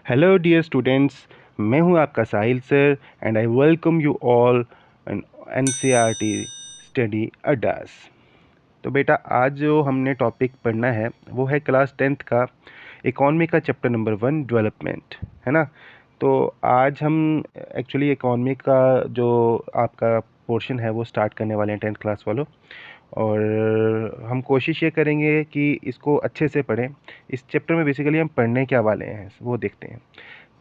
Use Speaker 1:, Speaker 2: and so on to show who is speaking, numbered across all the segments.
Speaker 1: Hello dear students, मैं हूं आपका Sahil sir and I welcome you all an NCERT study अड्डास। तो बेटा, आज जो हमने टॉपिक पढ़ना है वो है क्लास 10th का इकोनॉमी का चैप्टर नंबर 1 डेवलपमेंट, है ना। तो आज हम एक्चुअली इकोनॉमी का जो आपका पोर्शन है वो स्टार्ट करने वाले हैं 10th क्लास वालों। और हम कोशिश ये करेंगे कि इसको अच्छे से पढ़ें। इस चैप्टर में बेसिकली हम पढ़ने क्या वाले हैं वो देखते हैं।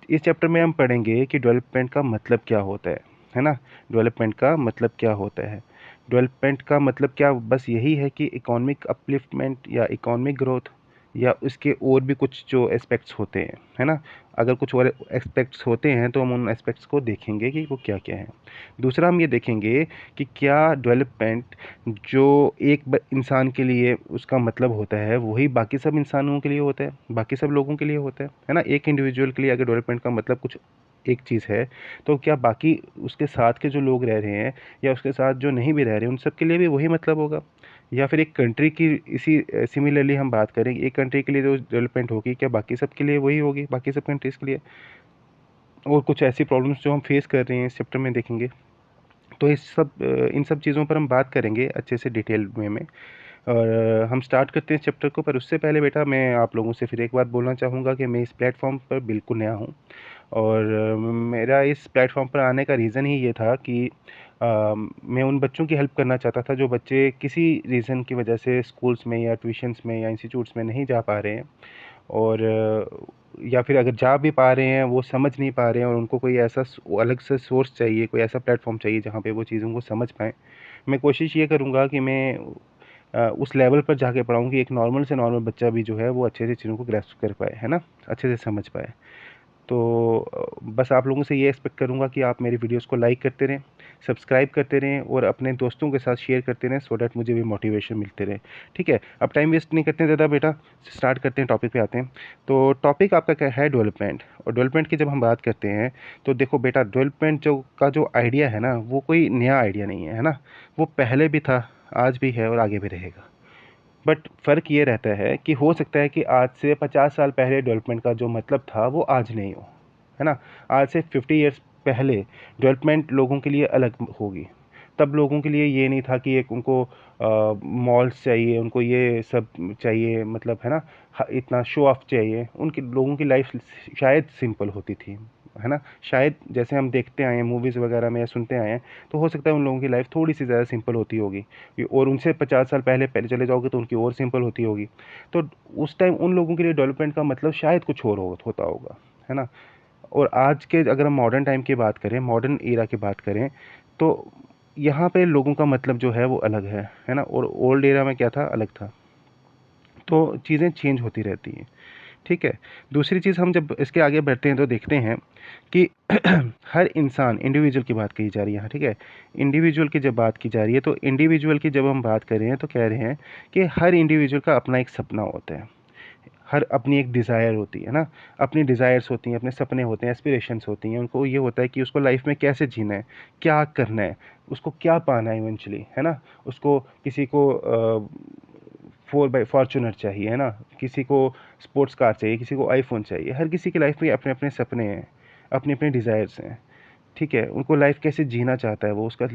Speaker 1: इस चैप्टर में हम पढ़ेंगे कि डेवलपमेंट का मतलब क्या होता है ना। डेवलपमेंट का मतलब क्या होता है? डेवलपमेंट का मतलब क्या, बस यही है कि इकोनॉमिक अपलिफ्टमेंट या इकोनॉमिक ग्रोथ या उसके और भी कुछ जो एस्पेक्ट्स होते हैं, है ना। अगर कुछ और एस्पेक्ट्स होते हैं तो हम उन एस्पेक्ट्स को देखेंगे कि वो क्या क्या हैं। दूसरा हम ये देखेंगे कि क्या डेवलपमेंट जो एक इंसान के लिए उसका मतलब होता है वही बाकी सब इंसानों के लिए होता है, बाकी सब लोगों के लिए होता है ना। एक इंडिविजुअल के लिए अगर डेवलपमेंट का मतलब कुछ एक चीज़ है तो क्या बाकी उसके साथ के जो लोग रह रहे हैं या उसके साथ जो नहीं भी रह रहे हैं उन सब के लिए भी वही मतलब होगा? या फिर एक कंट्री की इसी सिमिलरली हम बात करें, एक कंट्री के लिए जो डेवलपमेंट होगी क्या बाकी सब के लिए वही होगी, बाकी सब कंट्रीज़ के लिए? और कुछ ऐसी प्रॉब्लम्स जो हम फेस कर रहे हैं इस चैप्टर में देखेंगे। तो इन सब चीज़ों पर हम बात करेंगे अच्छे से डिटेल में। और हम स्टार्ट करते हैं इस चैप्टर को, पर उससे पहले बेटा मैं आप लोगों से फिर एक बात बोलना चाहूँगा कि मैं इस प्लेटफॉर्म पर बिल्कुल नया हूँ। और मेरा इस प्लेटफॉर्म पर आने का रीज़न ही ये था कि मैं उन बच्चों की हेल्प करना चाहता था जो बच्चे किसी रीज़न की वजह से स्कूल्स में या ट्यूशन्स में या इंस्टीट्यूट्स में नहीं जा पा रहे हैं। और या फिर अगर जा भी पा रहे हैं वो समझ नहीं पा रहे हैं और उनको कोई ऐसा अलग से सोर्स चाहिए, कोई ऐसा प्लेटफॉर्म चाहिए जहाँ पे वो चीज़ों को समझ पाएँ। मैं कोशिश ये करूँगा कि मैं उस लेवल पर जाके पढ़ाऊँ कि एक नॉर्मल से नॉर्मल बच्चा भी जो है वो अच्छे से चीज़ों को ग्रैस्प कर पाए, है ना, अच्छे से समझ पाए। तो बस आप लोगों से ये एक्सपेक्ट करूँगा कि आप मेरी वीडियोस को लाइक करते रहें, सब्सक्राइब करते रहें और अपने दोस्तों के साथ शेयर करते रहें, सो दैट मुझे भी मोटिवेशन मिलते रहे। ठीक है, अब टाइम वेस्ट नहीं करते हैं ज़्यादा बेटा, स्टार्ट करते हैं, टॉपिक पे आते हैं। तो टॉपिक आपका क्या है? डेवलपमेंट। और डेवलपमेंट की जब हम बात करते हैं तो देखो बेटा, डेवलपमेंट जो आइडिया है ना वो कोई नया आइडिया नहीं है ना। वो पहले भी था, आज भी है और आगे भी रहेगा। बट फ़र्क ये रहता है कि हो सकता है कि आज से 50 साल पहले डेवलपमेंट का जो मतलब था वो आज नहीं हो, है ना। आज से 50 ईयर्स पहले डेवलपमेंट लोगों के लिए अलग होगी। तब लोगों के लिए ये नहीं था कि एक उनको मॉल्स चाहिए, उनको ये सब चाहिए, मतलब है ना, इतना शो ऑफ चाहिए। उनके लोगों की लाइफ शायद सिंपल होती थी, है ना। शायद जैसे हम देखते आए हैं मूवीज़ वगैरह में या सुनते आए हैं, तो हो सकता है उन लोगों की लाइफ थोड़ी सी ज़्यादा सिंपल होती होगी। और उनसे 50 साल पहले पहले चले जाओगे तो उनकी और सिंपल होती होगी। तो उस टाइम उन लोगों के लिए डेवलपमेंट का मतलब शायद कुछ और होता होगा, है ना। और आज के अगर हम मॉडर्न टाइम की बात करें, मॉडर्न एरा की बात करें, तो यहाँ पे लोगों का मतलब जो है वो अलग है ना। और ओल्ड एरा में क्या था, अलग था। तो चीज़ें चेंज होती रहती हैं। ठीक है। दूसरी चीज़, हम जब इसके आगे बढ़ते हैं तो देखते हैं कि हर इंसान, इंडिविजुअल की बात की जा रही है यहाँ, ठीक है। इंडिविजुअल की जब बात की जा रही है तो इंडिविजुअल की जब हम बात कर रहे हैं तो कह रहे हैं कि हर इंडिविजुअल का अपना एक सपना होता है, हर अपनी एक डिज़ायर होती है ना। अपनी डिज़ायर्स होती हैं, अपने सपने होते हैं, एस्पिरेशंस होती हैं। उनको ये होता है कि उसको लाइफ में कैसे जीना है, क्या करना है, उसको क्या पाना है इवेंचुअली, है ना। उसको किसी को 4 बाई फॉर्चूनर चाहिए, है ना, किसी को स्पोर्ट्स कार चाहिए, किसी को आईफोन चाहिए। हर किसी की लाइफ में अपने अपने सपने हैं, अपने अपने डिज़ायर्स हैं। ठीक है, उनको लाइफ कैसे जीना चाहता है वो, उसका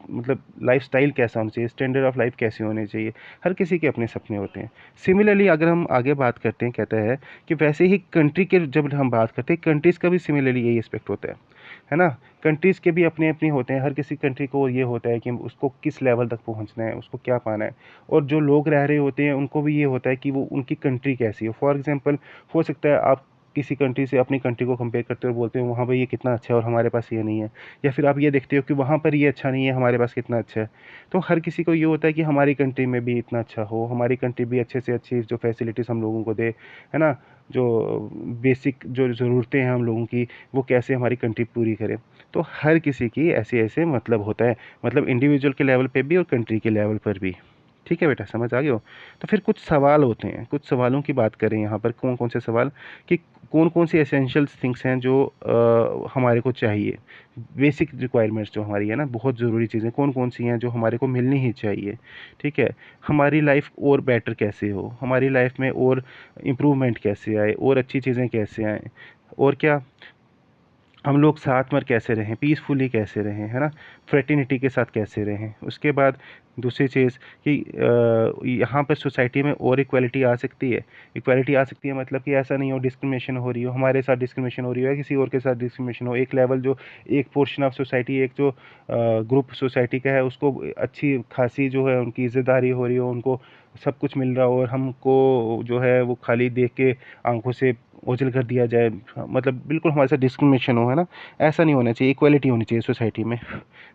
Speaker 1: मतलब लाइफ स्टाइल कैसा होना चाहिए, स्टैंडर्ड ऑफ लाइफ कैसे होने चाहिए। हर किसी के अपने सपने होते हैं। सिमिलरली अगर हम आगे बात करते हैं, कहता है कि वैसे ही कंट्री के जब हम बात करते हैं, कंट्रीज़ का भी सिमिलरली यही एस्पेक्ट होता है ना। कंट्रीज़ के भी अपने अपने होते हैं। हर किसी कंट्री को ये होता है कि उसको किस लेवल तक पहुंचना है, उसको क्या पाना है। और जो लोग रह रहे होते हैं उनको भी ये होता है कि वो उनकी कंट्री कैसी हो। फॉर एग्जांपल, हो सकता है आप किसी कंट्री से अपनी कंट्री को कंपेयर करते हो, बोलते हो वहाँ पर ये कितना अच्छा है और हमारे पास ये नहीं है। या फिर आप ये देखते हो कि वहाँ पर ये अच्छा नहीं है, हमारे पास कितना अच्छा है। तो हर किसी को ये होता है कि हमारी कंट्री में भी इतना अच्छा हो, हमारी कंट्री भी अच्छे से अच्छी जो फैसिलिटीज़ हम लोगों को दे, है ना। जो बेसिक जो ज़रूरतें हैं हम लोगों की, वो कैसे हमारी कंट्री पूरी करे। तो हर किसी की ऐसे ऐसे मतलब होता है, मतलब इंडिविजुअल के लेवल पे भी और कंट्री के लेवल पर भी। ठीक है बेटा, समझ आ गए हो? तो फिर कुछ सवाल होते हैं, कुछ सवालों की बात करें यहाँ पर। कौन कौन से सवाल? कि कौन कौन सी एसेंशियल्स थिंग्स हैं जो हमारे को चाहिए, बेसिक रिक्वायरमेंट्स जो हमारी है ना, बहुत ज़रूरी चीज़ें कौन कौन सी हैं जो हमारे को मिलनी ही चाहिए। ठीक है, हमारी लाइफ और बेटर कैसे हो, हमारी लाइफ में और इम्प्रूवमेंट कैसे आए, और अच्छी चीज़ें कैसे आएँ, और क्या हम लोग साथ में कैसे रहें, पीसफुली कैसे रहें, है ना, फ्रेटर्निटी के साथ कैसे रहें। उसके बाद दूसरी चीज़ कि यहाँ पर सोसाइटी में और इक्वालिटी आ सकती है। इक्वालिटी आ सकती है मतलब कि ऐसा नहीं हो डिस्क्रिमिनेशन हो रही हो, हमारे साथ डिस्क्रिमिनेशन हो रही हो या किसी और के साथ डिस्क्रिमिनेशन हो। एक लेवल जो एक पोर्शन ऑफ सोसाइटी, एक जो ग्रुप सोसाइटी का है, उसको अच्छी खासी जो है उनकी इज़्ज़तदारी हो रही हो, उनको सब कुछ मिल रहा हो, और हमको जो है वो खाली देख के आंखों से ओझल कर दिया जाए, मतलब बिल्कुल हमारे साथ डिस्क्रिमिनेशन हो, है ना। ऐसा नहीं होना चाहिए, इक्वालिटी होनी चाहिए सोसाइटी में।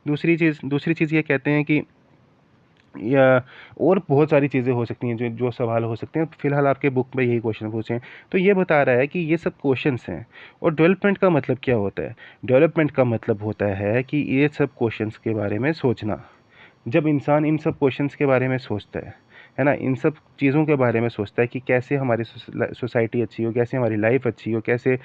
Speaker 1: दूसरी चीज़ ये कहते हैं कि या और बहुत सारी चीज़ें हो सकती हैं जो जो सवाल हो सकते हैं। फ़िलहाल आपके बुक में यही क्वेश्चन पूछे हैं, तो ये बता रहा है कि ये सब क्वेश्चंस हैं। और डेवलपमेंट का मतलब क्या होता है? डेवलपमेंट का मतलब होता है कि ये सब क्वेश्चंस के बारे में सोचना। जब इंसान इन सब क्वेश्चंस के बारे में सोचता है ना, इन सब चीज़ों के बारे में सोचता है कि कैसे हमारी सोसाइटी अच्छी हो, कैसे हमारी लाइफ अच्छी हो, कैसे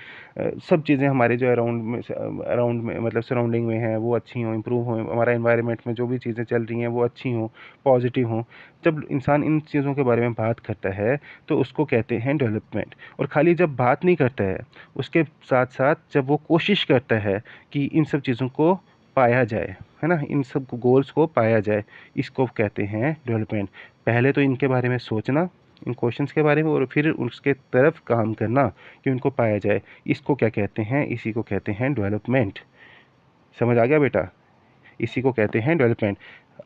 Speaker 1: सब चीज़ें हमारे जो अराउंड में मतलब सराउंडिंग में हैं वो अच्छी हों, इम्प्रूव हों, हमारा एनवायरनमेंट में जो भी चीज़ें चल रही हैं वो अच्छी हों, पॉजिटिव हों। जब इंसान इन चीज़ों के बारे में बात करता है तो उसको कहते हैं डेवलपमेंट। और खाली जब बात नहीं करता है, उसके साथ साथ जब वो कोशिश करता है कि इन सब चीज़ों को पाया जाए, है ना, इन सब गोल्स को पाया जाए, इसको कहते हैं डेवलपमेंट। पहले तो इनके बारे में सोचना, इन क्वेश्चंस के बारे में, और फिर उसके तरफ काम करना कि उनको पाया जाए। इसको क्या कहते हैं? इसी को कहते हैं डेवलपमेंट। समझ आ गया बेटा? इसी को कहते हैं डेवलपमेंट।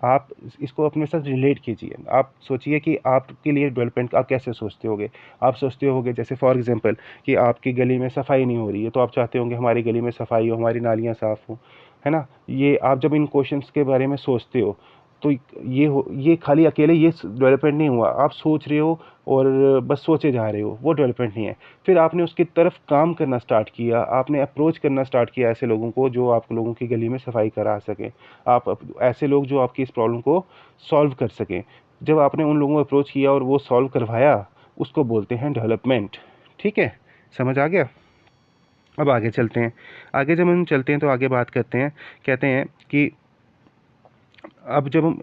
Speaker 1: आप इसको अपने साथ रिलेट कीजिए। आप सोचिए कि आपके लिए डेवलपमेंट आप कैसे सोचते होगे। आप सोचते होगे जैसे फॉर एग्जांपल कि आपकी गली में सफाई नहीं हो रही है, तो आप चाहते होंगे हमारी गली में सफाई हो, हमारी नालियाँ साफ़ हों, है ना। ये आप जब इन क्वेश्चंस के बारे में सोचते हो तो ये खाली अकेले ये डेवलपमेंट नहीं हुआ। आप सोच रहे हो और बस सोचे जा रहे हो, वो डेवलपमेंट नहीं है। फिर आपने उसकी तरफ काम करना स्टार्ट किया, आपने अप्रोच करना स्टार्ट किया ऐसे लोगों को जो आप लोगों की गली में सफाई करा सकें। ऐसे लोग जो आपकी इस प्रॉब्लम को सॉल्व कर सकें। जब आपने उन लोगों को अप्रोच किया और वो सॉल्व करवाया, उसको बोलते हैं डेवलपमेंट। ठीक है, समझ आ गया? अब आगे चलते हैं। आगे जब हम चलते हैं तो आगे बात करते हैं, कहते हैं कि अब जब हम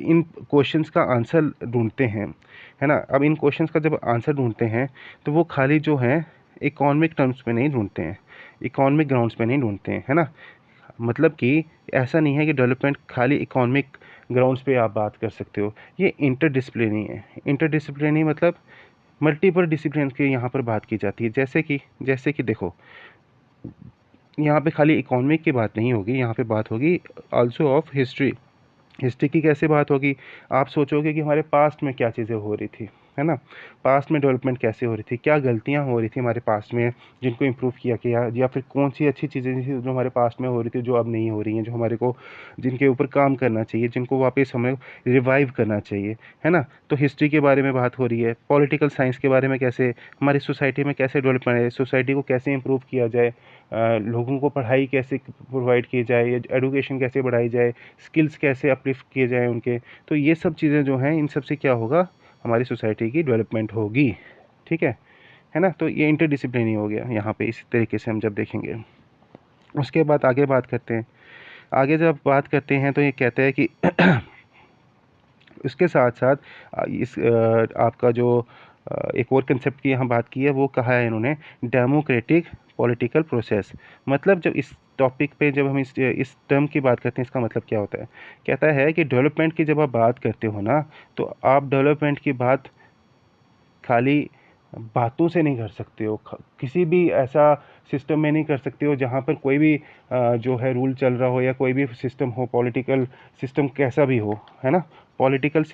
Speaker 1: इन क्वेश्चंस का आंसर ढूंढते हैं, है ना, अब इन क्वेश्चंस का जब आंसर ढूंढते हैं तो वो खाली जो है इकोनॉमिक टर्म्स में नहीं ढूंढते हैं, इकोनॉमिक ग्राउंड्स पे नहीं ढूंढते हैं, है ना। मतलब कि ऐसा नहीं है कि डेवलपमेंट खाली इकोनॉमिक ग्राउंड्स पे आप बात कर सकते हो। ये इंटरडिसिप्लिनरी है। इंटरडिसिप्लिनरी मतलब मल्टीपल डिसिप्लिन की यहाँ पर बात की जाती है। जैसे कि देखो, यहाँ पे खाली इकोनॉमिक की बात नहीं होगी, यहाँ पे बात होगी आल्सो ऑफ हिस्ट्री। हिस्ट्री की कैसे बात होगी? आप सोचोगे कि हमारे पास्ट में क्या चीज़ें हो रही थी, है ना। पास्ट में डेवलपमेंट कैसे हो रही थी, क्या गलतियां हो रही थी हमारे पास्ट में जिनको इम्प्रूव किया गया, या फिर कौन सी अच्छी चीज़ें थी जो हमारे पास्ट में हो रही थी जो अब नहीं हो रही हैं, जो हमारे को जिनके ऊपर काम करना चाहिए, जिनको वापस हमें रिवाइव करना चाहिए, है ना। तो हिस्ट्री के बारे में बात हो रही है। पॉलिटिकल साइंस के बारे में, कैसे हमारी सोसाइटी में कैसे डेवलपमेंट है, सोसाइटी को कैसे इम्प्रूव किया जाए, लोगों को पढ़ाई कैसे प्रोवाइड की जाए, एडुकेशन कैसे बढ़ाई जाए, स्किल्स कैसे अपलिफ्ट किए जाएँ उनके। तो ये सब चीज़ें जो हैं, इन सब से क्या होगा, हमारी सोसाइटी की डेवलपमेंट होगी। ठीक है ना। तो ये इंटरडिसिप्लिनरी हो गया यहाँ पे, इस तरीके से हम जब देखेंगे। उसके बाद आगे बात करते हैं। आगे जब बात करते हैं तो ये कहते हैं कि उसके साथ साथ आपका जो एक और कंसेप्ट की यहाँ बात की है, वो कहा है इन्होंने डेमोक्रेटिक पॉलिटिकल प्रोसेस। मतलब जब इस टॉपिक पे जब हम इस टर्म की बात करते हैं, इसका मतलब क्या होता है? कहता है कि डेवलपमेंट की जब आप बात करते हो ना, तो आप डेवलपमेंट की बात खाली बातों से नहीं कर सकते हो, किसी भी ऐसा सिस्टम में नहीं कर सकते हो जहाँ पर कोई भी जो है रूल चल रहा हो, या कोई भी सिस्टम हो, पॉलिटिकल सिस्टम कैसा भी हो, है ना। पॉलिटिकल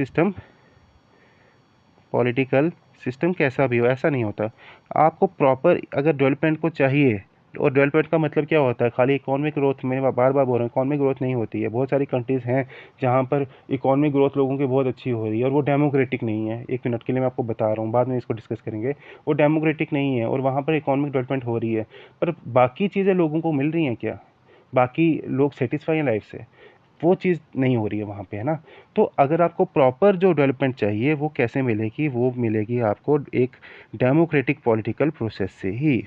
Speaker 1: सिस्टम कैसा भी हो, ऐसा नहीं होता। आपको प्रॉपर अगर डेवलपमेंट को चाहिए, और डेवलपमेंट का मतलब क्या होता है? खाली इकोनॉमिक ग्रोथ, मैं बार बार बोल रहा हूँ, इकोनॉमिक ग्रोथ नहीं होती है। बहुत सारी कंट्रीज़ हैं जहाँ पर इकोनॉमिक ग्रोथ लोगों की बहुत अच्छी हो रही है और वो डेमोक्रेटिक नहीं है। एक मिनट के लिए मैं आपको बता रहा हूँ, बाद में इसको डिस्कस करेंगे। वो डेमोक्रेटिक नहीं है और वहाँ पर इकोनॉमिक डेवलपमेंट हो रही है, पर बाकी चीज़ें लोगों को मिल रही हैं क्या? बाकी लोग सेटिस्फाई हैं लाइफ से? वो चीज़ नहीं हो रही है वहाँ पे, है ना। तो अगर आपको प्रॉपर जो डेवलपमेंट चाहिए वो कैसे मिलेगी? वो मिलेगी आपको एक डेमोक्रेटिक पॉलिटिकल प्रोसेस से ही।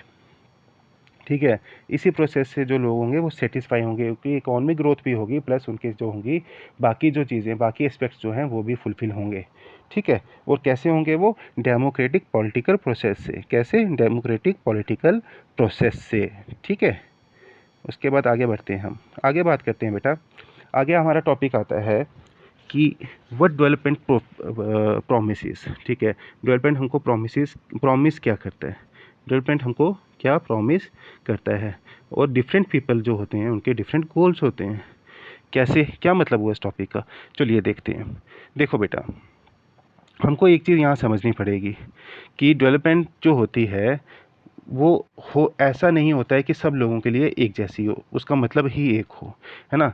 Speaker 1: ठीक है। इसी प्रोसेस से जो लोग होंगे वो सेटिस्फाई होंगे, क्योंकि इकोनॉमिक ग्रोथ भी होगी प्लस उनके जो होंगी बाकी जो चीज़ें, बाकी एस्पेक्ट्स जो हैं वो भी फुलफ़िल होंगे। ठीक है। और कैसे होंगे वो? डेमोक्रेटिक पॉलिटिकल प्रोसेस से। कैसे? डेमोक्रेटिक पॉलिटिकल प्रोसेस से। ठीक है। उसके बाद आगे बढ़ते हैं, हम आगे बात करते हैं बेटा। आगे हमारा टॉपिक आता है कि व्हाट डेवलपमेंट प्रोमिसेस। ठीक है। डेवलपमेंट हमको प्रॉमिस क्या करता है? डेवलपमेंट हमको क्या प्रॉमिस करता है? और डिफरेंट पीपल जो होते हैं उनके डिफरेंट गोल्स होते हैं। कैसे, क्या मतलब हुआ इस टॉपिक का? चलिए देखते हैं। देखो बेटा, हमको एक चीज़ यहाँ समझनी पड़ेगी कि डेवलपमेंट जो होती है वो ऐसा नहीं होता है कि सब लोगों के लिए एक जैसी हो, उसका मतलब ही एक हो, है ना।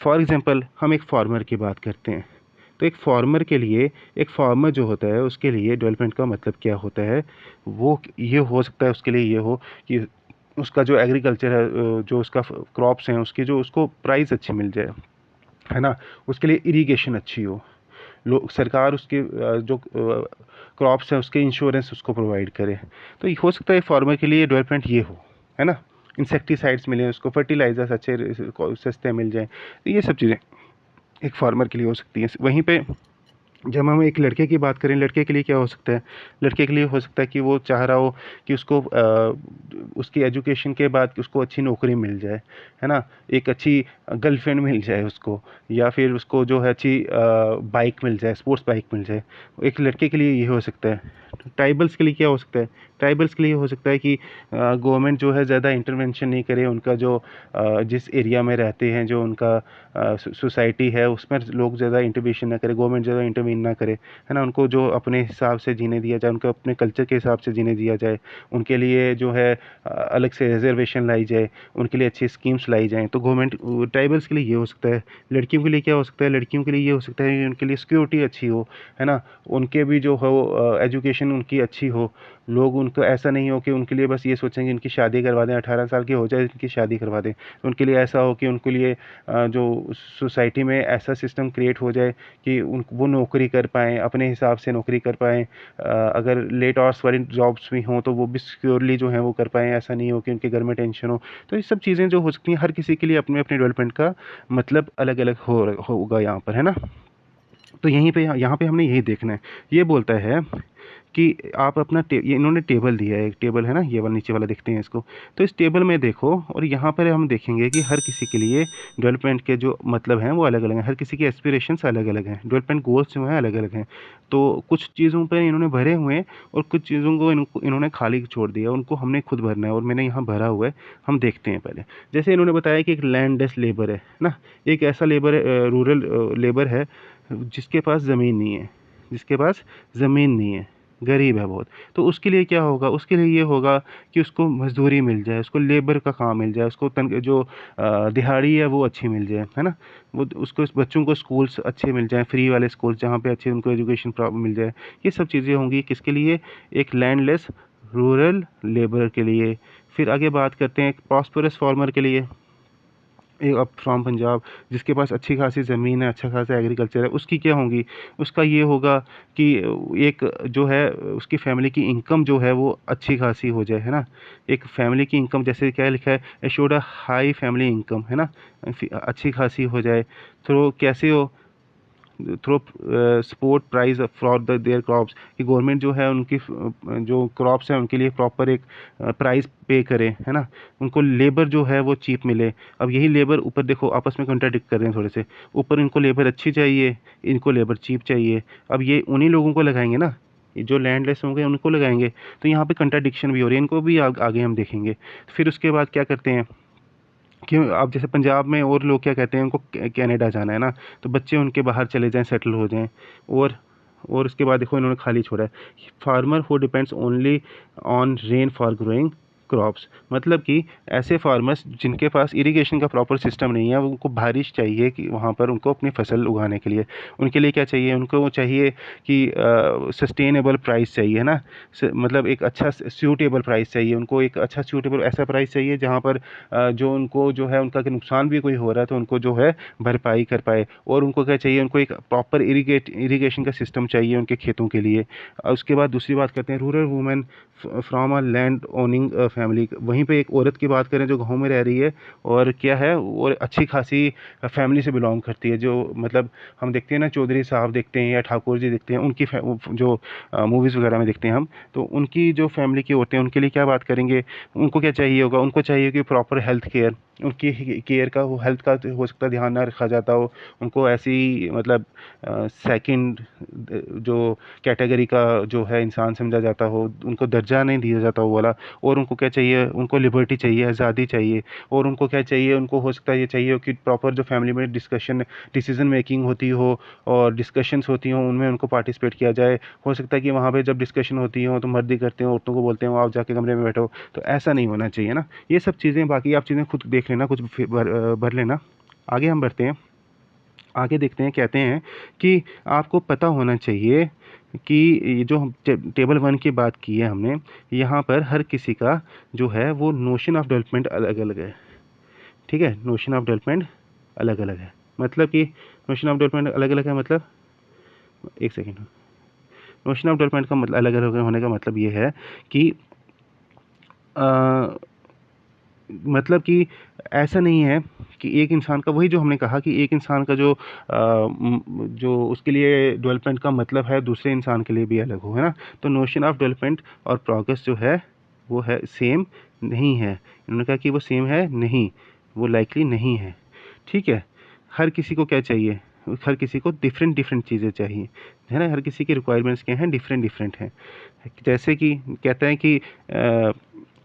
Speaker 1: फॉर एग्जांपल हम एक फार्मर की बात करते हैं, तो एक फार्मर के लिए, एक फार्मर जो होता है उसके लिए डेवलपमेंट का मतलब क्या होता है? वो ये हो सकता है उसके लिए ये हो कि उसका जो एग्रीकल्चर है, जो उसका क्रॉप्स हैं उसकी जो उसको प्राइस अच्छी मिल जाए, है ना। उसके लिए इरिगेशन अच्छी हो, लोग सरकार उसके जो क्रॉप्स हैं उसके इंश्योरेंस उसको प्रोवाइड करे। तो ये हो सकता है फार्मर के लिए डेवलपमेंट ये हो, है ना। इंसेक्टिसाइड्स मिले उसको, फर्टिलाइजर्स अच्छे सस्ते मिल जाएं, तो ये सब चीज़ें एक फार्मर के लिए हो सकती हैं। वहीं पे जब हम एक लड़के की बात करें, लड़के के लिए क्या हो सकता है? लड़के के लिए हो सकता है कि वो चाह रहा हो कि उसको उसकी एजुकेशन के बाद उसको अच्छी नौकरी मिल जाए, है ना। एक अच्छी गर्लफ्रेंड मिल जाए उसको, या फिर उसको जो है अच्छी बाइक मिल जाए, स्पोर्ट्स बाइक मिल जाए। एक लड़के के लिए ये हो सकता है। ट्राइबल्स के लिए क्या हो सकता है? ट्राइबल्स के लिए हो सकता है कि गवर्नमेंट जो है ज़्यादा इंटरवेंशन नहीं करे, उनका जो जिस एरिया में रहते हैं, जो उनका सोसाइटी है उसमें लोग ज़्यादा इंटरवेंशन ना करे, गवर्नमेंट ज़्यादा इंटरवीन ना करे, है ना। उनको जो अपने हिसाब से जीने दिया जाए, उनको अपने कल्चर के हिसाब से जीने दिया जाए, उनके लिए जो है अलग से रिजर्वेशन लाई जाए, उनके लिए अच्छी स्कीम्स लाई जाएँ। तो गवर्नमेंट ट्राइबल्स के लिए ये हो सकता है। लड़कियों के लिए क्या हो सकता है? लड़कियों के लिए ये हो सकता है कि उनके लिए सिक्योरिटी अच्छी हो, है ना। उनके भी जो हो एजुकेशन उनकी अच्छी हो। लोग उनको ऐसा नहीं हो कि उनके लिए बस ये सोचें कि इनकी शादी करवा दें, 18 साल की हो जाए इनकी शादी करवा दें। उनके लिए ऐसा हो कि उनके लिए जो सोसाइटी में ऐसा सिस्टम क्रिएट हो जाए कि उन वो नौकरी कर पाएँ, अपने हिसाब से नौकरी कर पाएँ। अगर लेट आवर्स वाली जॉब्स भी हों तो वो भी सिक्योरली जो है वो कर पाएँ, ऐसा नहीं हो कि उनके घर में टेंशन हो। तो ये सब चीज़ें जो हो सकती हैं, हर किसी के लिए अपने-अपने डेवलपमेंट का मतलब अलग-अलग होगा यहाँ पर, है ना। तो यहीं पे यहाँ पे हमने यही देखना है। ये बोलता है कि आप अपना ये इन्होंने टेबल दिया है, एक टेबल है ना, ये वाला नीचे वाला देखते हैं इसको। तो इस टेबल में देखो, और यहाँ पर हम देखेंगे कि हर किसी के लिए डेवलपमेंट के जो मतलब हैं वो अलग-अलग हैं, हर किसी की एस्पिरेशंस अलग-अलग हैं, डेवलपमेंट गोल्स जो हैं अलग-अलग हैं। तो कुछ चीज़ों पर इन्होंने भरे हुए हैं और कुछ चीज़ों को इन्होंने खाली छोड़ दिया, उनको हमने खुद भरना है, और मैंने यहाँ भरा हुआ है। हम देखते हैं पहले। जैसे इन्होंने बताया कि एक लैंडलेस लेबर है ना, एक ऐसा लेबर है, रूरल लेबर है जिसके पास ज़मीन नहीं है, जिसके पास ज़मीन नहीं है, गरीब है बहुत। तो उसके लिए क्या होगा? उसके लिए ये होगा कि उसको मज़दूरी मिल जाए, उसको लेबर का काम मिल जाए, उसको जो दिहाड़ी है वो अच्छी मिल जाए, है ना? वो उसको बच्चों को स्कूल्स अच्छे मिल जाएँ, फ्री वाले स्कूल्स जहाँ पे अच्छी उनको एजुकेशन मिल जाए। ये सब चीज़ें होंगी किसके लिए? एक लैंडलेस रूरल लेबर के लिए। फिर आगे बात करते हैं एक प्रॉस्पेरस फार्मर के लिए। अप फ्रॉम पंजाब, जिसके पास अच्छी खासी ज़मीन है, अच्छा खासा एग्रीकल्चर है, उसकी क्या होंगी? उसका ये होगा कि एक जो है उसकी फ़ैमिली की इनकम जो है वो अच्छी खासी हो जाए, है ना? एक फ़ैमिली की इनकम जैसे क्या लिखा है, assured a high family income, है ना? अच्छी खासी हो जाए। तो कैसे हो? Through support price for their crops, कि गवर्नमेंट जो है उनकी जो क्रॉप्स हैं उनके लिए प्रॉपर एक प्राइस पे करे, है ना। उनको लेबर जो है वो चीप मिले। अब यही लेबर ऊपर देखो आपस में कंट्राडिक्ट कर रहे हैं थोड़े से। ऊपर इनको लेबर अच्छी चाहिए, इनको लेबर चीप चाहिए। अब ये उन्हीं लोगों को लगाएंगे ना, ये जो लैंडलेस होंगे उनको लगाएंगे। तो यहाँ पे कंट्राडिक्शन भी हो रही है, इनको भी आगे हम देखेंगे। फिर उसके बाद क्या करते हैं कि अब जैसे पंजाब में और लोग क्या कहते हैं, उनको कनाडा जाना है ना, तो बच्चे उनके बाहर चले जाएं, सेटल हो जाएं। और उसके बाद देखो इन्होंने खाली छोड़ा है, farmer who depends only on rain for growing crops. मतलब कि ऐसे फार्मर्स जिनके पास इरिगेशन का प्रॉपर सिस्टम नहीं है, उनको बारिश चाहिए कि वहाँ पर उनको अपनी फसल उगाने के लिए। उनके लिए क्या चाहिए? उनको वो चाहिए कि सस्टेनेबल प्राइस चाहिए, है ना। मतलब एक अच्छा सूटेबल प्राइस चाहिए उनको, एक अच्छा सूटेबल ऐसा प्राइस चाहिए जहाँ पर जो उनको जो है उनका नुकसान भी कोई हो रहा है तो उनको जो है भरपाई कर पाए। और उनको क्या चाहिए? उनको एक प्रॉपर इरिगेशन का सिस्टम चाहिए उनके खेतों के लिए। उसके बाद दूसरी बात करते हैं, rural women from a land owning family, वहीं पे एक औरत की बात करें जो गाँव में रह रही है और क्या है, और अच्छी खासी फैमिली से बिलोंग करती है, जो मतलब हम देखते हैं ना, चौधरी साहब देखते हैं या ठाकुर जी देखते हैं, उनकी जो मूवीज़ वगैरह में देखते हैं हम, तो उनकी जो फैमिली की होते हैं उनके लिए क्या बात करेंगे, उनको क्या चाहिए होगा, उनको चाहिए कि प्रॉपर हेल्थ केयर, उनकी केयर का, वो हेल्थ का हो सकता है ध्यान ना रखा जाता हो, उनको ऐसी मतलब सेकंड जो कैटेगरी का जो है इंसान समझा जाता हो, उनको दर्जा नहीं दिया जाता वो वाला। और उनको क्या चाहिए, उनको लिबर्टी चाहिए, आज़ादी चाहिए। और उनको क्या चाहिए, उनको हो सकता है ये चाहिए कि प्रॉपर जो फैमिली में डिसीजन मेकिंग होती हो और डिस्कशंस होती हों, उनमें उनको पार्टिसिपेट किया जाए। हो सकता है कि वहाँ पे जब डिस्कशन होती हो तो मर्द ही करते हो, औरतों को बोलते हो आप जाके कमरे में बैठो, तो ऐसा नहीं होना चाहिए ना। ये सब चीज़ें, बाकी आप चीज़ें खुद देख लेना, कुछ भर लेना। आगे हम बढ़ते हैं, आगे देखते हैं, कहते हैं कि आपको पता होना चाहिए कि ये जो हम टेबल 1 की बात की है हमने, यहाँ पर हर किसी का जो है वो नोशन ऑफ डेवलपमेंट अलग-अलग है। ठीक है? नोशन ऑफ डेवलपमेंट अलग-अलग है। मतलब कि नोशन ऑफ डेवलपमेंट अलग-अलग है मतलब, एक सेकंड, नोशन ऑफ डेवलपमेंट का मतलब अलग-अलग होने का मतलब ये है कि अ, मतलब कि ऐसा नहीं है कि एक इंसान का, वही जो हमने कहा कि एक इंसान का जो उसके लिए डेवलपमेंट का मतलब है दूसरे इंसान के लिए भी अलग हो, है ना? तो नोशन ऑफ डेवलपमेंट और प्रोग्रेस जो है वो है सेम नहीं है। इन्होंने कहा कि वो सेम है नहीं, वो लाइकली नहीं है। ठीक है? हर किसी को क्या चाहिए? हर किसी को डिफरेंट डिफरेंट चीज़ें चाहिए, है ना? हर किसी की रिक्वायरमेंट्स क्या हैं, डिफरेंट डिफरेंट हैं। जैसे कि कहता है कि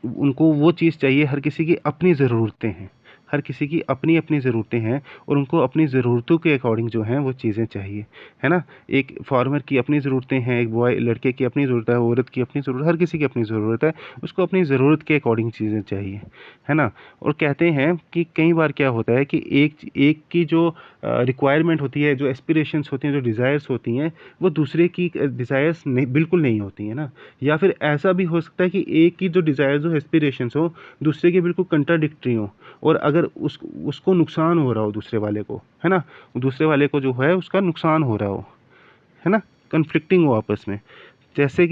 Speaker 1: उनको वो चीज़ चाहिए, हर किसी की अपनी ज़रूरतें हैं, हर किसी की अपनी-अपनी ज़रूरतें हैं और उनको अपनी ज़रूरतों के अकॉर्डिंग जो हैं वो चीज़ें चाहिए, है ना? एक फार्मर की अपनी ज़रूरतें हैं, एक लड़के की अपनी ज़रूरत है, औरत की अपनी ज़रूरत, हर किसी की अपनी ज़रूरत है, उसको अपनी ज़रूरत के अकॉर्डिंग चीज़ें चाहिए, है ना? और कहते हैं कि कई बार क्या होता है कि एक की जो रिक्वायरमेंट होती है, जो एस्पिरेशंस होती हैं, जो डिज़ायर्स होती हैं, वो दूसरे की डिज़ायर्स नहीं, बिल्कुल नहीं होती है ना। या फिर ऐसा भी हो सकता है कि एक की जो डिज़ायर्स हो, एस्पिरेशंस हो, दूसरे के बिल्कुल कंट्राडिक्टरी हो, और अगर उसको नुकसान हो रहा हो दूसरे वाले को, है ना, दूसरे वाले को जो है उसका नुकसान हो रहा हो, है ना, कन्फ्लिक्टिंग हो आपस में। जैसे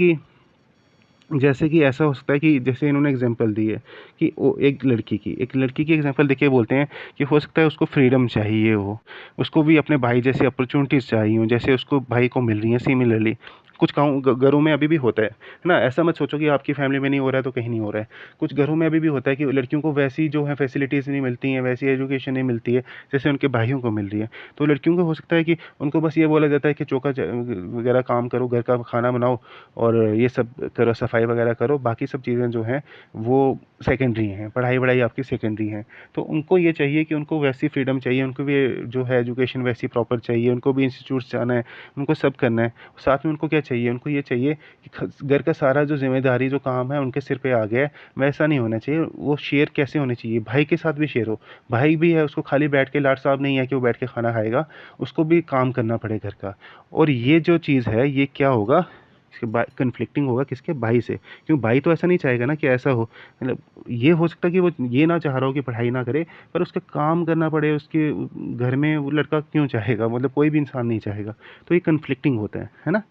Speaker 1: कि ऐसा हो सकता है कि जैसे इन्होंने एग्जांपल दी है कि वो एक लड़की की एग्जांपल देके बोलते हैं कि हो सकता है उसको फ्रीडम चाहिए हो, उसको भी अपने भाई जैसे अपॉर्चुनिटीज़ चाहिए हो, जैसे उसको भाई को मिल रही हैं सिमिलरली। कुछ घरों में अभी भी होता है ना? ऐसा मत सोचो कि आपकी फैमिली में नहीं हो रहा है तो कहीं नहीं हो रहा है। कुछ घरों में अभी भी होता है कि लड़कियों को वैसी जो है फैसिलिटीज़ नहीं मिलती हैं, वैसी एजुकेशन नहीं मिलती है जैसे उनके भाइयों को मिल रही है। तो लड़कियों को हो सकता है कि उनको बस ये बोला जाता है कि चौका वगैरह काम करो, घर का खाना बनाओ और ये सब करो, सफाई वगैरह करो, बाकी सब चीज़ें जो हैं वो सेकेंडरी हैं, पढ़ाई आपकी सेकेंडरी हैं। तो उनको ये चाहिए कि उनको वैसी फ्रीडम चाहिए, उनको भी जो है एजुकेशन वैसी प्रॉपर चाहिए, उनको भी इंस्टीट्यूट्स जाना है, उनको सब करना है। साथ में उनको क्या चाहिए, उनको ये चाहिए कि घर का सारा जो जिम्मेदारी जो काम है उनके सिर पे आ गया है, वैसा नहीं होना चाहिए। वो शेयर कैसे होनी चाहिए, भाई के साथ भी शेयर हो। भाई भी है, उसको खाली बैठ के लाड साहब नहीं है कि वो बैठ के खाना खाएगा, उसको भी काम करना पड़े घर का। और ये जो चीज़ है ये क्या होगा, इसके कन्फ्लिक्टिंग होगा किसके, भाई से। क्यों, भाई तो ऐसा नहीं चाहेगा ना कि ऐसा हो, मतलब ये हो सकता है कि वो ये ना चाह रहा हो कि पढ़ाई ना करे, पर उसका काम करना पड़े उसके घर में, वो लड़का क्यों चाहेगा, मतलब कोई भी इंसान नहीं चाहेगा। तो ये कन्फ्लिक्टिंग होता है ना,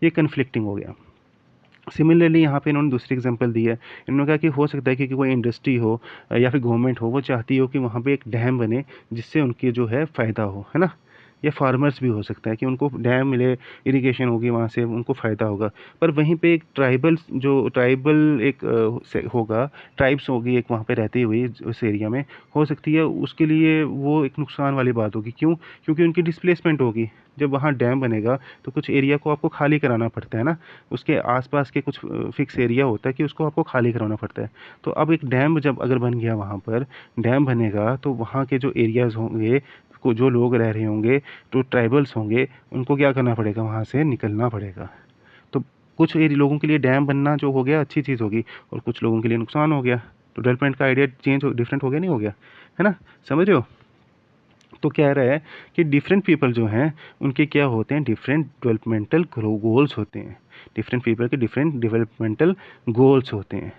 Speaker 1: ये कन्फ्लिक्टिंग हो गया। सिमिलरली यहाँ पे इन्होंने दूसरी एग्जांपल दी है। इन्होंने कहा कि हो सकता है कि कोई इंडस्ट्री हो या फिर गवर्नमेंट हो, वो चाहती हो कि वहाँ पे एक डैम बने जिससे उनकी जो है फ़ायदा हो, है ना? या फार्मर्स भी हो सकता है कि उनको डैम मिले, इरिगेशन होगी वहाँ से, उनको फ़ायदा होगा। पर वहीं पे एक ट्राइबल एक होगा, ट्राइब्स होगी एक वहाँ पे रहती हुई उस एरिया में, हो सकती है उसके लिए वो एक नुकसान वाली बात होगी। क्यों? क्योंकि उनकी डिस्प्लेसमेंट होगी। जब वहाँ डैम बनेगा तो कुछ एरिया को आपको खाली कराना पड़ता है ना, उसके आस-पास के कुछ फिक्स एरिया होता है कि उसको आपको खाली कराना पड़ता है। तो अब एक डैम जब अगर बन गया वहाँ पर, डैम बनेगा तो वहाँ के जो एरियाज़ होंगे, को जो लोग रह रहे होंगे, जो ट्राइबल्स होंगे, उनको क्या करना पड़ेगा, वहाँ से निकलना पड़ेगा। तो कुछ लोगों के लिए डैम बनना जो हो गया अच्छी चीज़ होगी, और कुछ लोगों के लिए नुकसान हो गया। तो डेवलपमेंट का आइडिया डिफरेंट हो गया, नहीं हो गया? है ना? समझ रहे हो? तो कह रहा है कि डिफरेंट पीपल जो हैं उनके क्या होते हैं, डिफरेंट डेवलपमेंटल गोल्स होते हैं। डिफरेंट पीपल के डिफरेंट डेवलपमेंटल गोल्स होते हैं।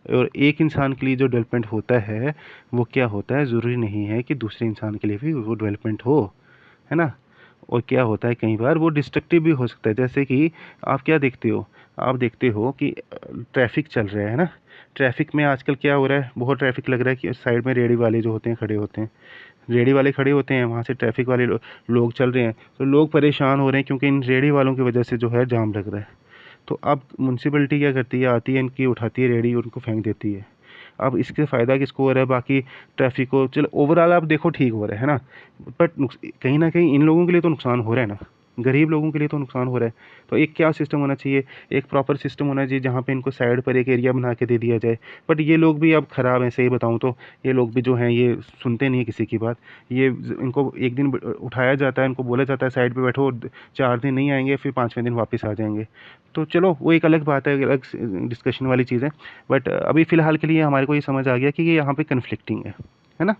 Speaker 1: और एक इंसान के लिए जो डेवलपमेंट होता है वो क्या होता है, ज़रूरी नहीं है कि दूसरे इंसान के लिए भी वो डेवलपमेंट हो, है ना? और क्या होता है कई बार वो डिस्ट्रक्टिव भी हो सकता है। जैसे कि आप क्या देखते हो, आप देखते हो कि ट्रैफिक चल रहा है ना, ट्रैफिक में आजकल क्या हो रहा है, बहुत ट्रैफिक लग रहा है कि साइड में रेडी वाले जो होते हैं खड़े होते हैं, रेडी वाले खड़े होते हैं, वहाँ से ट्रैफिक वाले लोग चल रहे हैं, तो लोग परेशान हो रहे हैं क्योंकि इन रेडी वालों की वजह से जो है जाम लग रहा है। तो अब म्यूनसिपैलिटी क्या करती है, आती है इनकी, उठाती है रेडी, उनको फेंक देती है। अब इससे फ़ायदा किसको हो रहा है, बाकी ट्रैफिक को, चलो ओवरऑल आप देखो ठीक हो रहा है ना, बट कहीं ना कहीं इन लोगों के लिए तो नुकसान हो रहा है ना, गरीब लोगों के लिए तो नुकसान हो रहा है। तो एक क्या सिस्टम होना चाहिए, एक प्रॉपर सिस्टम होना चाहिए जहाँ पे इनको साइड पर एक एरिया बना के दे दिया जाए। बट ये लोग भी अब ख़राब हैं, सही बताऊँ तो ये लोग भी जो हैं ये सुनते नहीं है किसी की बात। ये इनको एक दिन उठाया जाता है, इनको बोला जाता है साइड पे बैठो, 4 दिन नहीं आएंगे, फिर 5वें दिन वापस आ जाएंगे। तो चलो वो एक अलग बात है, अलग डिस्कशन वाली चीज़ है। बट अभी फ़िलहाल के लिए हमारे को ये समझ आ गया कि ये यहाँ पे कन्फ्लिक्टिंग है ना।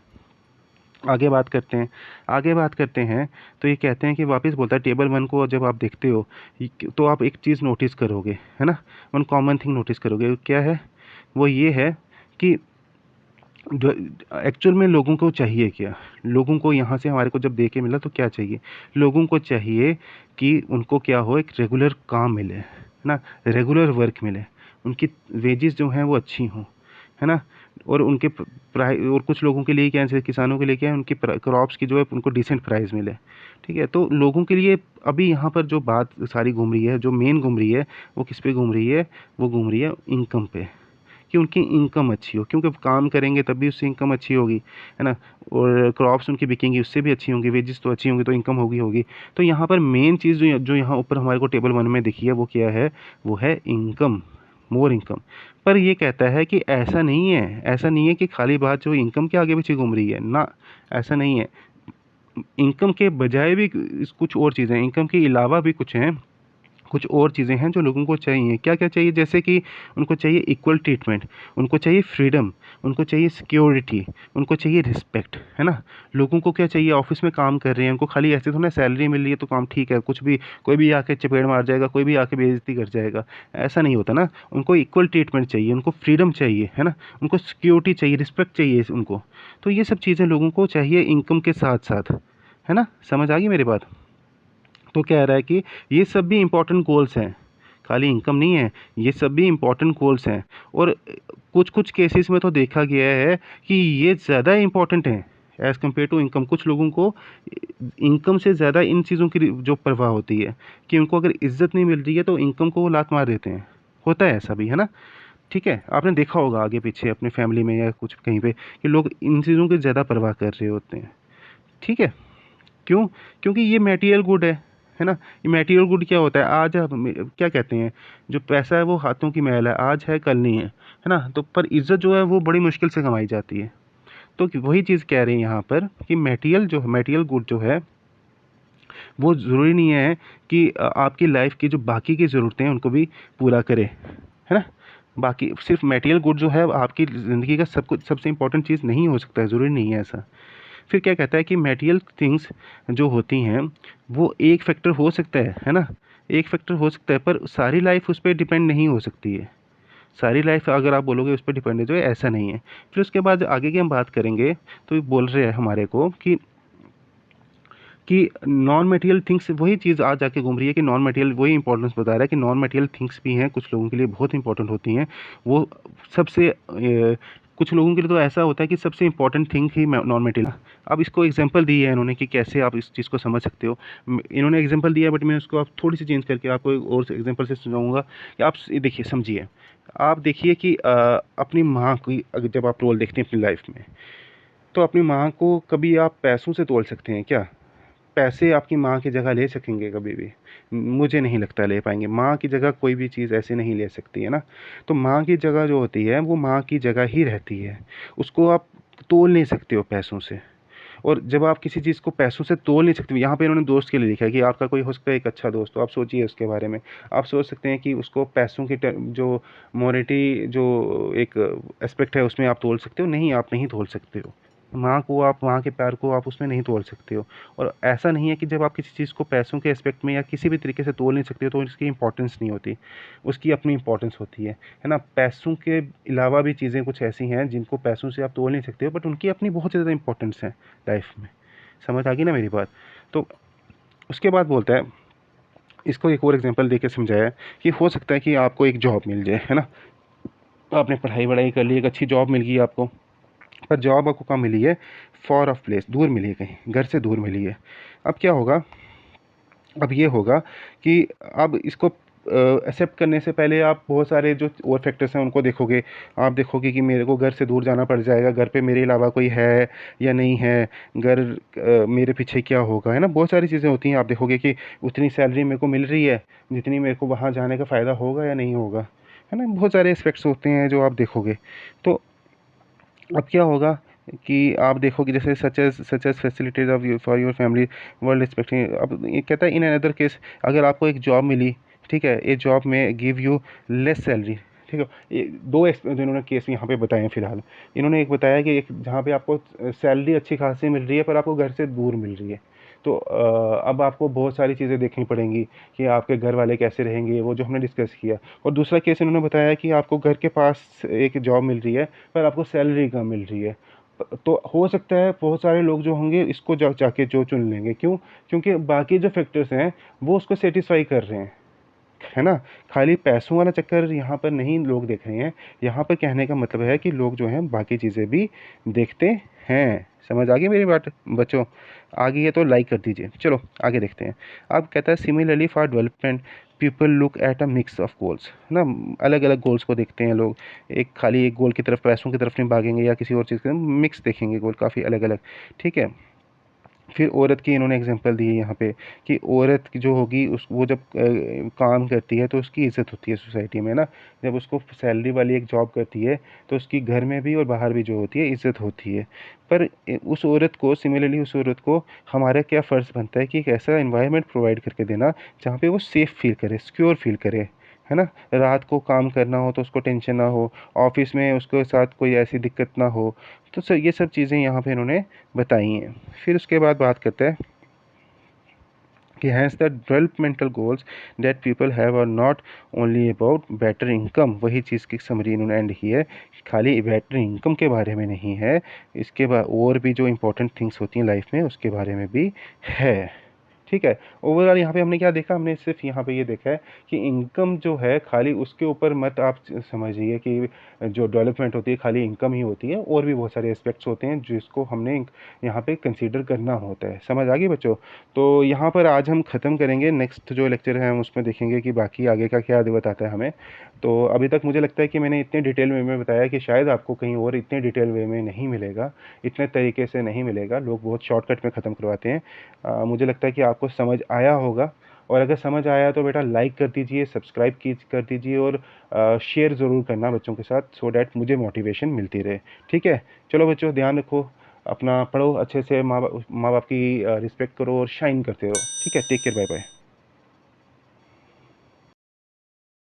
Speaker 1: आगे बात करते हैं, आगे बात करते हैं। तो ये कहते हैं कि वापस बोलता है टेबल 1 को जब आप देखते हो तो आप एक चीज़ नोटिस करोगे, है ना, वन कॉमन थिंग नोटिस करोगे, क्या है वो, ये है कि जो एक्चुअल में लोगों को चाहिए क्या, लोगों को यहाँ से हमारे को जब दे के मिला तो क्या चाहिए, लोगों को चाहिए कि उनको क्या हो, एक रेगुलर काम मिले, है ना, रेगुलर वर्क मिले, उनकी वेजेस जो हैं वो अच्छी हों, है ना, और उनके और कुछ लोगों के लिए क्या है, जैसे किसानों के लिए क्या है, उनकी क्रॉप्स की जो है उनको डिसेंट प्राइस मिले। ठीक है, तो लोगों के लिए अभी यहाँ पर जो बात सारी घूम रही है, जो मेन घूम रही है, वो किस पे घूम रही है, वो घूम रही है इनकम पे, कि उनकी इनकम अच्छी हो, क्योंकि काम करेंगे तब भी उससे इनकम अच्छी होगी, है ना, और क्रॉप्स उनकी बिकेंगी उससे भी अच्छी होंगी, वेजेस तो अच्छी होंगी, तो इनकम होगी होगी। तो यहाँ पर मेन चीज़ जो यहाँ ऊपर हमारे को टेबल 1 में दिखी है वो क्या है, वो है इनकम, मोर इनकम। पर ये कहता है कि ऐसा नहीं है, ऐसा नहीं है कि खाली बात जो इनकम के आगे पीछे घूम रही है ना, ऐसा नहीं है। इनकम के बजाय भी कुछ और चीज़ें, इनकम के अलावा भी कुछ हैं, कुछ और चीज़ें हैं जो लोगों को चाहिए। क्या-क्या चाहिए, जैसे कि उनको चाहिए इक्वल ट्रीटमेंट, उनको चाहिए फ्रीडम, उनको चाहिए सिक्योरिटी, उनको चाहिए रिस्पेक्ट, है ना? लोगों को क्या चाहिए, ऑफ़िस में काम कर रहे हैं, उनको खाली ऐसे थोड़ी ना सैलरी मिल रही है तो काम ठीक है, कुछ भी कोई भी आके चपेट मार जाएगा, कोई भी आके बेइज़्ज़ती कर जाएगा, ऐसा नहीं होता ना। उनको इक्वल ट्रीटमेंट चाहिए, उनको फ्रीडम चाहिए, है ना? उनको सिक्योरिटी चाहिए, रिस्पेक्ट चाहिए उनको। तो ये सब चीज़ें लोगों को चाहिए इनकम के साथ-साथ, है ना? समझ आ गई मेरी बात? तो कह रहा है कि ये सब भी इम्पोर्टेंट गोल्स हैं, खाली इनकम नहीं है, ये सब भी इम्पोर्टेंट गोल्स हैं। और कुछ-कुछ केसेस में तो देखा गया है कि ये ज़्यादा इम्पोर्टेंट हैं एज़ कम्पेयर टू इनकम। कुछ लोगों को इनकम से ज़्यादा इन चीज़ों की जो परवाह होती है, कि उनको अगर इज़्ज़त नहीं मिल रही है तो इनकम को वो लात मार देते हैं। होता है ऐसा भी, है ना? ठीक है, आपने देखा होगा आगे पीछे अपने फैमिली में या कुछ कहीं पे कि लोग इन चीज़ों की ज़्यादा परवाह कर रहे होते हैं। ठीक है? क्यों? क्योंकि ये मटेरियल गुड है ना? ये मटेरियल गुड क्या होता है, आज आप क्या कहते हैं, जो पैसा है वो हाथों की मैल है, आज है कल नहीं है ना? तो पर इज़्ज़त जो है वो बड़ी मुश्किल से कमाई जाती है। तो वही चीज़ कह रहे हैं यहाँ पर कि मटेरियल गुड जो है, वो ज़रूरी नहीं है कि आपकी लाइफ़ की जो बाकी की ज़रूरतें हैं उनको भी पूरा करे, है ना? बाकी सिर्फ़ मटेरियल गुड जो है आपकी ज़िंदगी का सब कुछ सबसे इम्पोर्टेंट चीज़ नहीं हो सकता है, ज़रूरी नहीं है ऐसा। फिर क्या कहता है कि मटेरियल थिंग्स जो होती हैं वो एक फैक्टर हो सकता है ना? एक फैक्टर हो सकता है, पर सारी लाइफ़ उस पे डिपेंड नहीं हो सकती है। सारी लाइफ़ अगर आप बोलोगे उस पे डिपेंड है, जो है ऐसा नहीं है। फिर उसके बाद आगे की हम बात करेंगे, तो ये बोल रहे हैं हमारे को कि नॉन मटेरियल थिंग्स, वही चीज़ आज जाके घूम रही है कि नॉन मटेरियल, वही इंपॉर्टेंस बता रहा है कि नॉन मटेरियल थिंग्स भी हैं, कुछ लोगों के लिए बहुत इंपॉर्टेंट होती हैं। वो सबसे कुछ लोगों के लिए तो ऐसा होता है कि सबसे important thing he non material. अब इसको एग्जांपल दी है इन्होंने कि कैसे आप इस चीज़ को समझ सकते हो। इन्होंने एग्जांपल दिया, बट मैं उसको आप थोड़ी सी चेंज करके आपको एक और एग्जांपल से सुनाऊंगा कि आप देखिए, समझिए। आप देखिए कि अपनी माँ की जब आप रोल देखते हैं अपनी लाइफ में, तो अपनी माँ को कभी आप पैसों से तोल सकते हैं क्या? पैसे आपकी माँ की जगह ले सकेंगे कभी भी? मुझे नहीं लगता ले पाएँगे। माँ की जगह कोई भी चीज़ ऐसे नहीं ले सकती, है ना? तो माँ की जगह जो होती है, वो माँ की जगह ही रहती है। उसको आप तोल नहीं सकते हो पैसों से। और जब आप किसी चीज़ को पैसों से तोल नहीं सकते, यहाँ पे इन्होंने दोस्त के लिए लिखा है कि आपका कोई हो सकता है एक अच्छा दोस्त, तो आप सोचिए उसके बारे में। आप सोच सकते हैं कि उसको पैसों की जो मोनेटरी जो एक एस्पेक्ट है उसमें आप तोल सकते हो? नहीं, आप नहीं तोल सकते हो। माँ को आप, माँ के प्यार को आप उसमें नहीं तोल सकते हो। और ऐसा नहीं है कि जब आप किसी चीज़ को पैसों के एस्पेक्ट में या किसी भी तरीके से तोल नहीं सकते हो तो उसकी इम्पोर्टेंस नहीं होती। उसकी अपनी इम्पोर्टेंस होती है ना? पैसों के अलावा भी चीज़ें कुछ ऐसी हैं जिनको पैसों से आप तोल नहीं सकते हो, बट उनकी अपनी बहुत ज़्यादा इम्पोर्टेंस है लाइफ में। समझ आ गई ना मेरी बात? तो उसके बाद बोलता है, इसको एक और एग्जांपल देके समझाया कि हो सकता है कि आपको एक जॉब मिल जाए, है ना। आपने पढ़ाई वढ़ाई कर ली, एक अच्छी जॉब मिल गई आपको, पर जॉब आपको कहाँ मिली है, फॉर ऑफ प्लेस, दूर मिली है, कहीं घर से दूर मिली है। अब क्या होगा, अब ये होगा कि अब इसको एक्सेप्ट करने से पहले आप बहुत सारे जो और फैक्टर्स हैं उनको देखोगे। आप देखोगे कि मेरे को घर से दूर जाना पड़ जाएगा, घर पे मेरे अलावा कोई है या नहीं है, घर मेरे पीछे क्या होगा, है ना। बहुत सारी चीज़ें होती हैं। आप देखोगे कि उतनी सैलरी मेरे को मिल रही है जितनी मेरे को वहाँ जाने का फ़ायदा होगा या नहीं होगा, है ना। बहुत सारे एस्पेक्ट्स होते हैं जो आप देखोगे। तो अब क्या होगा कि आप देखोगे जैसे such as facilities of you for your family world expecting. अब ये कहता है इन अनदर केस, अगर आपको एक जॉब मिली, ठीक है, ये जॉब में गिव यू लेस सैलरी, ठीक है। ये दो जो इन्होंने केस यहाँ पे बताए हैं फिलहाल। इन्होंने एक बताया कि एक जहाँ पे आपको सैलरी अच्छी खासी मिल रही है पर आपको घर से दूर मिल रही है। तो अब आपको बहुत सारी चीज़ें देखनी पड़ेंगी कि आपके घर वाले कैसे रहेंगे, वो जो हमने डिस्कस किया। और दूसरा केस इन्होंने बताया कि आपको घर के पास एक जॉब मिल रही है पर आपको सैलरी कम मिल रही है। तो हो सकता है बहुत सारे लोग जो होंगे इसको जाके जो चुन लेंगे, क्यों, क्योंकि बाकी जो फैक्टर्स हैं वो उसको सेटिस्फाई कर रहे हैं, है ना। खाली पैसों वाला चक्कर यहाँ पर नहीं लोग देख रहे हैं। यहाँ पर कहने का मतलब है कि लोग जो हैं बाकी चीज़ें भी देखते हैं। समझ आ गई मेरी बात बच्चों? आ गई है तो लाइक कर दीजिए। चलो आगे देखते हैं। अब कहता है similarly for development people look at a mix of goals, है ना। अलग अलग गोल्स को देखते हैं लोग। एक खाली एक गोल की तरफ, पैसों की तरफ नहीं भागेंगे या किसी और चीज़ के, मिक्स देखेंगे गोल काफ़ी अलग अलग, ठीक है। फिर औरत की इन्होंने एग्जांपल दी है यहाँ पे कि औरत की जो होगी उस वो जब काम करती है तो उसकी इज़्ज़त होती है सोसाइटी में ना। जब उसको सैलरी वाली एक जॉब करती है तो उसकी घर में भी और बाहर भी जो होती है इज़्ज़त होती है। पर उस औरत को, सिमिलरली उस औरत को हमारा क्या फ़र्ज़ बनता है कि एक ऐसा एनवायरनमेंट प्रोवाइड करके देना जहाँ पे वो सेफ़ फ़ील करे, सिक्योर फ़ील करे, है ना। रात को काम करना हो तो उसको टेंशन ना हो, ऑफ़िस में उसके साथ कोई ऐसी दिक्कत ना हो। तो सर ये सब चीज़ें यहाँ पे इन्होंने बताई हैं। फिर उसके बाद बात करते हैं कि has the developmental goals that people have are not only about better income. वही चीज़ की समरी इन्होंने एंड की है, खाली बेटर इनकम के बारे में नहीं है, इसके बाद और भी जो इंपॉर्टेंट थिंग्स होती हैं लाइफ में उसके बारे में भी है, ठीक है। ओवरऑल यहाँ पे हमने क्या देखा, हमने सिर्फ यहाँ पे ये देखा है कि इनकम जो है खाली उसके ऊपर मत आप समझिए कि जो डेवलपमेंट होती है खाली इनकम ही होती है, और भी बहुत सारे एस्पेक्ट्स होते हैं जिसको हमने यहाँ पे कंसीडर करना होता है। समझ आ गई बच्चों? तो यहाँ पर आज हम ख़त्म करेंगे, नेक्स्ट जो लेक्चर है हम उसमें देखेंगे कि बाकी आगे का क्या बताता है हमें। तो अभी तक मुझे लगता है कि मैंने इतने डिटेल वे में बताया कि शायद आपको कहीं और इतने डिटेल वे में नहीं मिलेगा, इतने तरीके से नहीं मिलेगा। लोग बहुत शॉर्टकट में ख़त्म करवाते हैं। मुझे लगता है कि आपको समझ आया होगा, और अगर समझ आया तो बेटा लाइक कर दीजिए, सब्सक्राइब कर दीजिए, और शेयर ज़रूर करना बच्चों के साथ, सो डैट मुझे मोटिवेशन मिलती रहे, ठीक है। चलो बच्चों ध्यान रखो, अपना पढ़ो अच्छे से, माँ बाप की रिस्पेक्ट करो और शाइन करते रहो, ठीक है। Take care, bye bye.